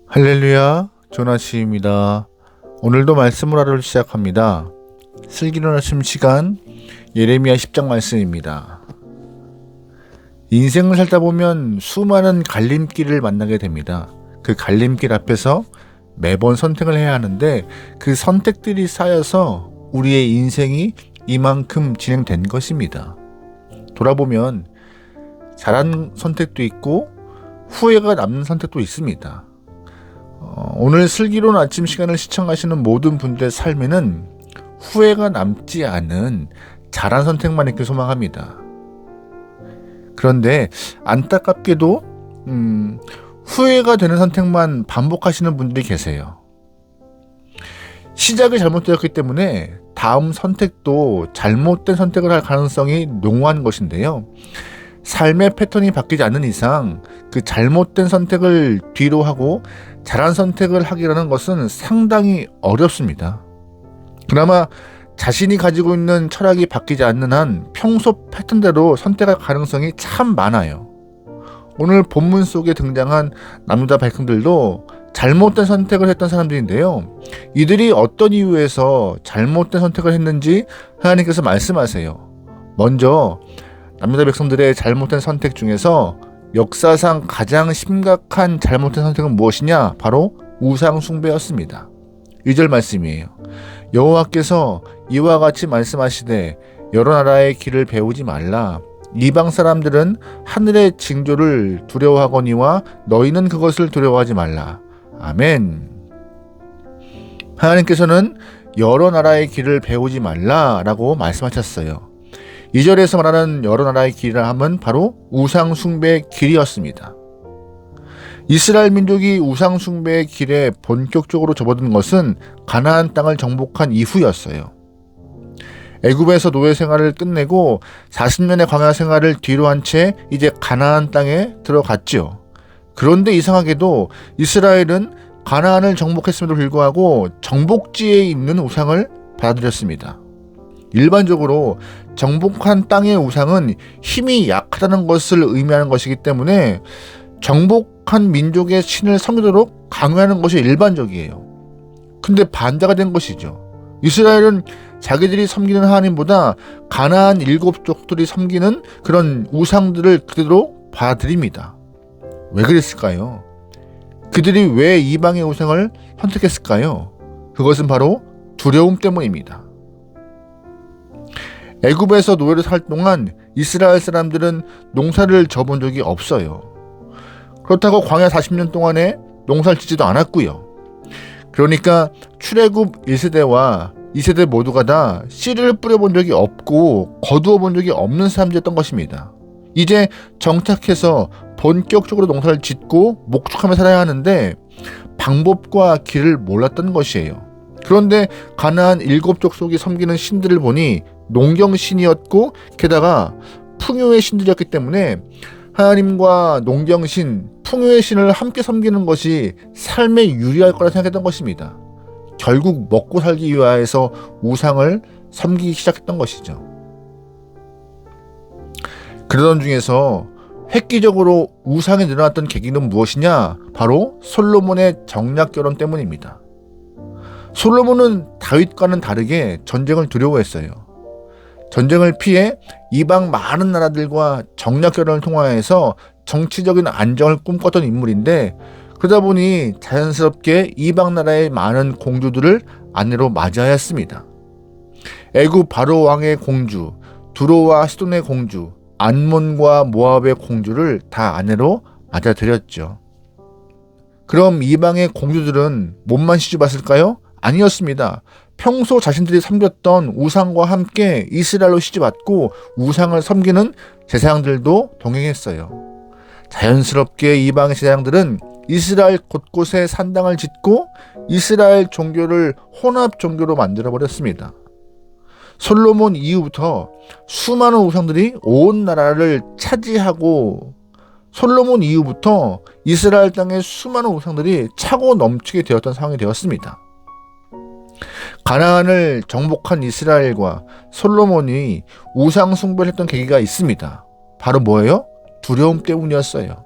할렐루야, 조나시입니다. 오늘도 말씀을 하루 시작합니다. 슬기로운 아침 시간, 예레미야 10장 말씀입니다. 인생을 살다 보면 수많은 갈림길을 만나게 됩니다. 그 갈림길 앞에서 매번 선택을 해야 하는데 그 선택들이 쌓여서 우리의 인생이 이만큼 진행된 것입니다. 돌아보면 잘한 선택도 있고 후회가 남는 선택도 있습니다. 오늘 슬기로운 아침 시간을 시청하시는 모든 분들의 삶에는 후회가 남지 않은 잘한 선택만 있길 소망합니다. 그런데 안타깝게도 후회가 되는 선택만 반복하시는 분들이 계세요. 시작이 잘못되었기 때문에 다음 선택도 잘못된 선택을 할 가능성이 농후한 것인데요. 삶의 패턴이 바뀌지 않는 이상 그 잘못된 선택을 뒤로 하고 잘한 선택을 하기라는 것은 상당히 어렵습니다. 그나마 자신이 가지고 있는 철학이 바뀌지 않는 한 평소 패턴대로 선택할 가능성이 참 많아요. 오늘 본문 속에 등장한 남유다 백성들도 잘못된 선택을 했던 사람들인데요. 이들이 어떤 이유에서 잘못된 선택을 했는지 하나님께서 말씀하세요. 먼저 남유다 백성들의 잘못된 선택 중에서 역사상 가장 심각한 잘못된 선택은 무엇이냐? 바로 우상 숭배였습니다. 2절 말씀이에요. 여호와께서 이와 같이 말씀하시되 여러 나라의 길을 배우지 말라. 이방 사람들은 하늘의 징조를 두려워하거니와 너희는 그것을 두려워하지 말라. 아멘. 하나님께서는 여러 나라의 길을 배우지 말라라고 말씀하셨어요. 2절에서 말하는 여러 나라의 길이라 함은 바로 우상 숭배의 길이었습니다. 이스라엘 민족이 우상 숭배의 길에 본격적으로 접어든 것은 가나안 땅을 정복한 이후였어요. 애굽에서 노예 생활을 끝내고 40년의 광야 생활을 뒤로 한 채 이제 가나안 땅에 들어갔지요. 그런데 이상하게도 이스라엘은 가나안을 정복했음에도 불구하고 정복지에 있는 우상을 받아들였습니다. 일반적으로 정복한 땅의 우상은 힘이 약하다는 것을 의미하는 것이기 때문에 정복한 민족의 신을 섬기도록 강요하는 것이 일반적이에요. 근데 반대가 된 것이죠. 이스라엘은 자기들이 섬기는 하나님보다 가나안 7족들이 섬기는 그런 우상들을 그대로 받아들입니다. 왜 그랬을까요? 그들이 왜 이방의 우상을 선택했을까요? 그것은 바로 두려움 때문입니다. 애굽에서 노예로 살 동안 이스라엘 사람들은 농사를 져본 적이 없어요. 그렇다고 광야 40년 동안에 농사를 짓지도 않았고요. 그러니까 출애굽 1세대와 2세대 모두가 다 씨를 뿌려본 적이 없고 거두어 본 적이 없는 사람들이었던 것입니다. 이제 정착해서 본격적으로 농사를 짓고 목축하며 살아야 하는데 방법과 길을 몰랐던 것이에요. 그런데 가나안 7족 속이 섬기는 신들을 보니 농경신이었고 게다가 풍요의 신들이었기 때문에 하나님과 농경신, 풍요의 신을 함께 섬기는 것이 삶에 유리할 거라 생각했던 것입니다. 결국 먹고 살기 위하여서 우상을 섬기기 시작했던 것이죠. 그러던 중에서 획기적으로 우상이 늘어났던 계기는 무엇이냐? 바로 솔로몬의 정략 결혼 때문입니다. 솔로몬은 다윗과는 다르게 전쟁을 두려워했어요. 전쟁을 피해 이방 많은 나라들과 정략 결혼을 통하여서 정치적인 안정을 꿈꿨던 인물인데 그러다 보니 자연스럽게 이방 나라의 많은 공주들을 아내로 맞이하였습니다. 애굽 바로 왕의 공주, 두로와 시돈의 공주, 안몬과 모압의 공주를 다 아내로 맞아들였죠. 그럼 이방의 공주들은 몸만 시집왔을까요? 아니었습니다. 평소 자신들이 섬겼던 우상과 함께 이스라엘로 시집왔고 우상을 섬기는 제사장들도 동행했어요. 자연스럽게 이방의 제사장들은 이스라엘 곳곳에 산당을 짓고 이스라엘 종교를 혼합 종교로 만들어버렸습니다. 솔로몬 이후부터 수많은 우상들이 온 나라를 차지하고 솔로몬 이후부터 이스라엘 땅에 수많은 우상들이 차고 넘치게 되었던 상황이 되었습니다. 가나안을 정복한 이스라엘과 솔로몬이 우상 숭배를 했던 계기가 있습니다. 바로 뭐예요? 두려움 때문이었어요.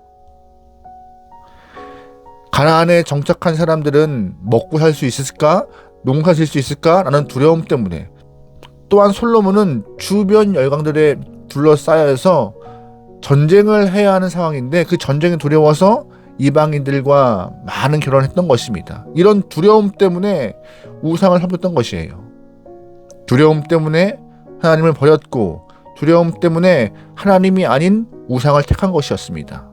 가나안에 정착한 사람들은 먹고 살 수 있을까? 농사 지을 수 있을까? 라는 두려움 때문에, 또한 솔로몬은 주변 열강들에 둘러싸여 해서 전쟁을 해야 하는 상황인데 그 전쟁이 두려워서 이방인들과 많은 결혼을 했던 것입니다. 이런 두려움 때문에 우상을 섬겼던 것이에요. 두려움 때문에 하나님을 버렸고, 두려움 때문에 하나님이 아닌 우상을 택한 것이었습니다.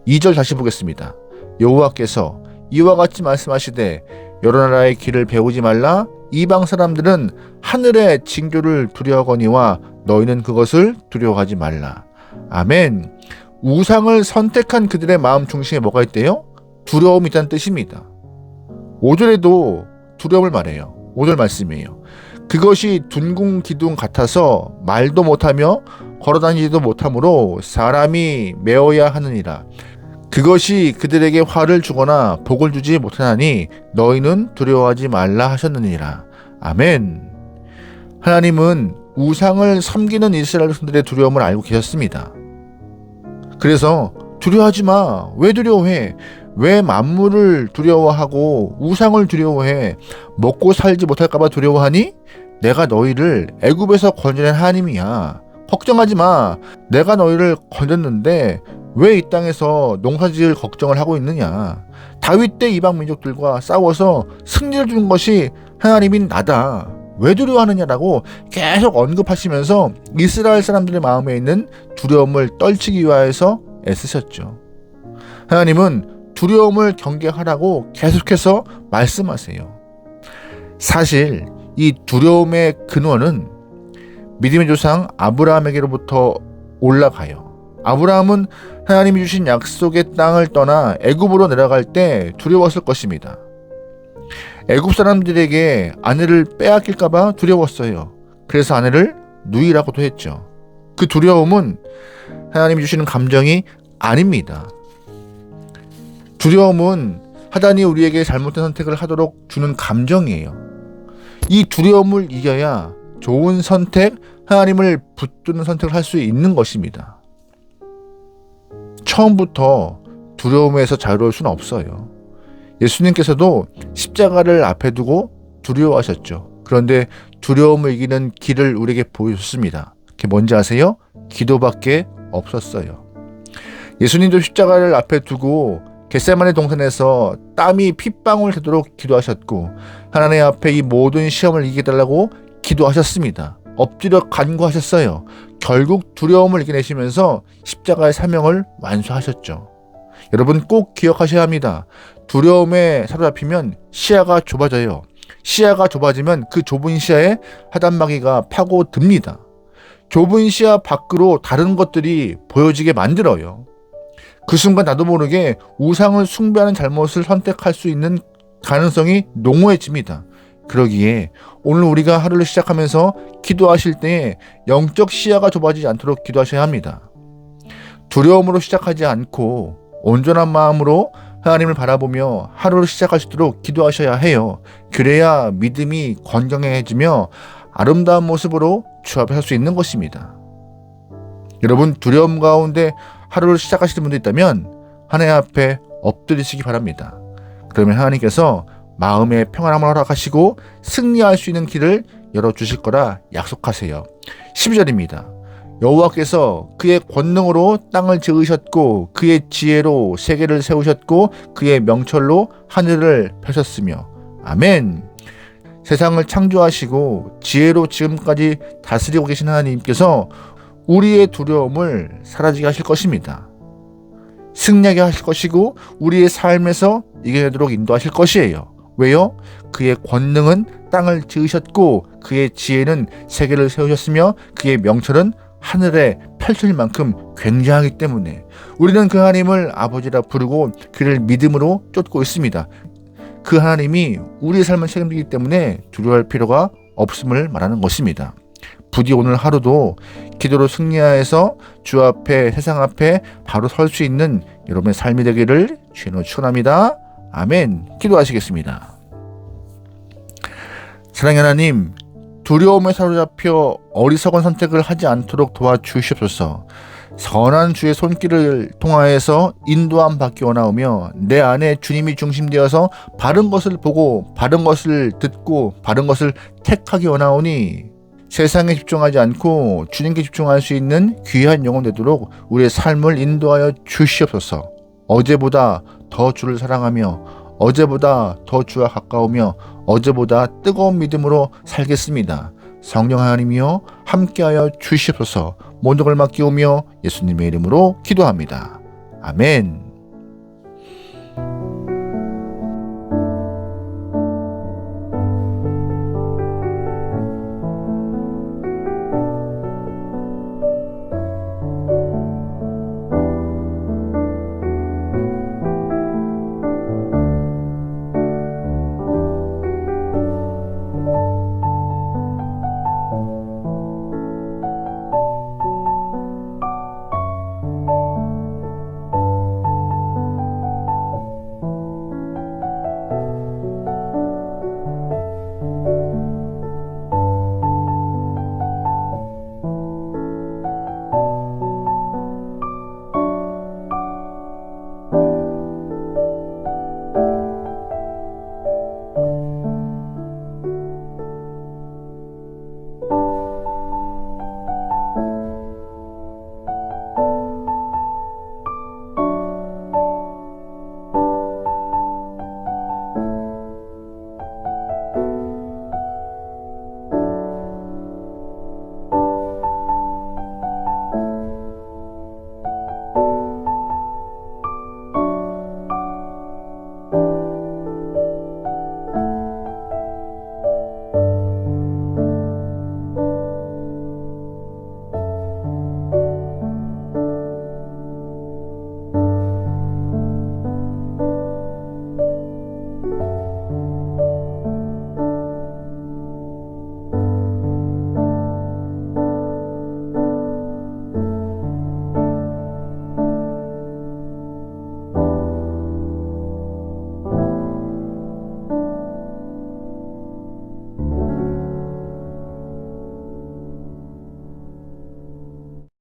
2절 다시 보겠습니다. 여호와께서 이와 같이 말씀하시되 여러 나라의 길을 배우지 말라. 이방 사람들은 하늘의 징조를 두려워하거니와 너희는 그것을 두려워하지 말라. 아멘. 우상을 선택한 그들의 마음 중심에 뭐가 있대요? 두려움이 있다는 뜻입니다. 5절에도 두려움을 말해요. 5절 말씀이에요. 그것이 둔궁 기둥 같아서 말도 못하며 걸어다니지도 못하므로 사람이 메어야 하느니라. 그것이 그들에게 화를 주거나 복을 주지 못하나니 너희는 두려워하지 말라 하셨느니라. 아멘. 하나님은 우상을 섬기는 이스라엘 백성들의 두려움을 알고 계셨습니다. 그래서 두려워하지 마. 왜 두려워해? 왜 만물을 두려워하고 우상을 두려워해? 먹고 살지 못할까 봐 두려워하니? 내가 너희를 애굽에서 건져낸 하나님이야. 걱정하지 마. 내가 너희를 건졌는데 왜 이 땅에서 농사지을 걱정을 하고 있느냐? 다윗 때 이방 민족들과 싸워서 승리를 준 것이 하나님인 나다. 왜 두려워하느냐라고 계속 언급하시면서 이스라엘 사람들의 마음에 있는 두려움을 떨치기 위하여서 애쓰셨죠. 하나님은 두려움을 경계하라고 계속해서 말씀하세요. 사실 이 두려움의 근원은 믿음의 조상 아브라함에게로부터 올라가요. 아브라함은 하나님이 주신 약속의 땅을 떠나 애굽으로 내려갈 때 두려웠을 것입니다. 애굽 사람들에게 아내를 빼앗길까 봐 두려웠어요. 그래서 아내를 누이라고도 했죠. 그 두려움은 하나님이 주시는 감정이 아닙니다. 두려움은 하단이 우리에게 잘못된 선택을 하도록 주는 감정이에요. 이 두려움을 이겨야 좋은 선택, 하나님을 붙드는 선택을 할 수 있는 것입니다. 처음부터 두려움에서 자유로울 수는 없어요. 예수님께서도 십자가를 앞에 두고 두려워하셨죠. 그런데 두려움을 이기는 길을 우리에게 보여줬습니다. 그게 뭔지 아세요? 기도밖에 없었어요. 예수님도 십자가를 앞에 두고 겟세마네 동산에서 땀이 핏방울 되도록 기도하셨고 하나님 앞에 이 모든 시험을 이기달라고 기도하셨습니다. 엎드려 간구하셨어요. 결국 두려움을 이겨내시면서 십자가의 사명을 완수하셨죠. 여러분 꼭 기억하셔야 합니다. 두려움에 사로잡히면 시야가 좁아져요. 시야가 좁아지면 그 좁은 시야에 하단마귀가 파고듭니다. 좁은 시야 밖으로 다른 것들이 보여지게 만들어요. 그 순간 나도 모르게 우상을 숭배하는 잘못을 선택할 수 있는 가능성이 농후해집니다. 그러기에 오늘 우리가 하루를 시작하면서 기도하실 때에 영적 시야가 좁아지지 않도록 기도하셔야 합니다. 두려움으로 시작하지 않고 온전한 마음으로 하나님을 바라보며 하루를 시작할 수 있도록 기도하셔야 해요. 그래야 믿음이 건강해지며 아름다운 모습으로 주 앞에 설 수 있는 것입니다. 여러분 두려움 가운데 하루를 시작하시는 분도 있다면 하나님 앞에 엎드리시기 바랍니다. 그러면 하나님께서 마음의 평안함을 허락하시고 승리할 수 있는 길을 열어주실 거라 약속하세요. 12절입니다. 여호와께서 그의 권능으로 땅을 지으셨고 그의 지혜로 세계를 세우셨고 그의 명철로 하늘을 펴셨으며 아멘. 세상을 창조하시고 지혜로 지금까지 다스리고 계신 하나님께서 우리의 두려움을 사라지게 하실 것입니다. 승리하게 하실 것이고 우리의 삶에서 이겨내도록 인도하실 것이에요. 왜요? 그의 권능은 땅을 지으셨고 그의 지혜는 세계를 세우셨으며 그의 명철은 하늘에 펼칠 만큼 굉장하기 때문에 우리는 그 하나님을 아버지라 부르고 그를 믿음으로 쫓고 있습니다. 그 하나님이 우리의 삶을 책임지기 때문에 두려워할 필요가 없음을 말하는 것입니다. 부디 오늘 하루도 기도로 승리하여서 주 앞에 세상 앞에 바로 설 수 있는 여러분의 삶이 되기를 주님으로 축원합니다. 아멘. 기도하시겠습니다. 사랑의 하나님, 두려움에 사로잡혀 어리석은 선택을 하지 않도록 도와주시옵소서. 선한 주의 손길을 통하여서 인도함 받기 원하오며 내 안에 주님이 중심되어서 바른 것을 보고 바른 것을 듣고 바른 것을 택하기 원하오니 세상에 집중하지 않고 주님께 집중할 수 있는 귀한 영혼 되도록 우리의 삶을 인도하여 주시옵소서. 어제보다 더 주를 사랑하며 어제보다 더 주와 가까우며 어제보다 뜨거운 믿음으로 살겠습니다. 성령 하나님이여 함께하여 주시옵소서. 모든 걸 맡기오며 예수님의 이름으로 기도합니다. 아멘.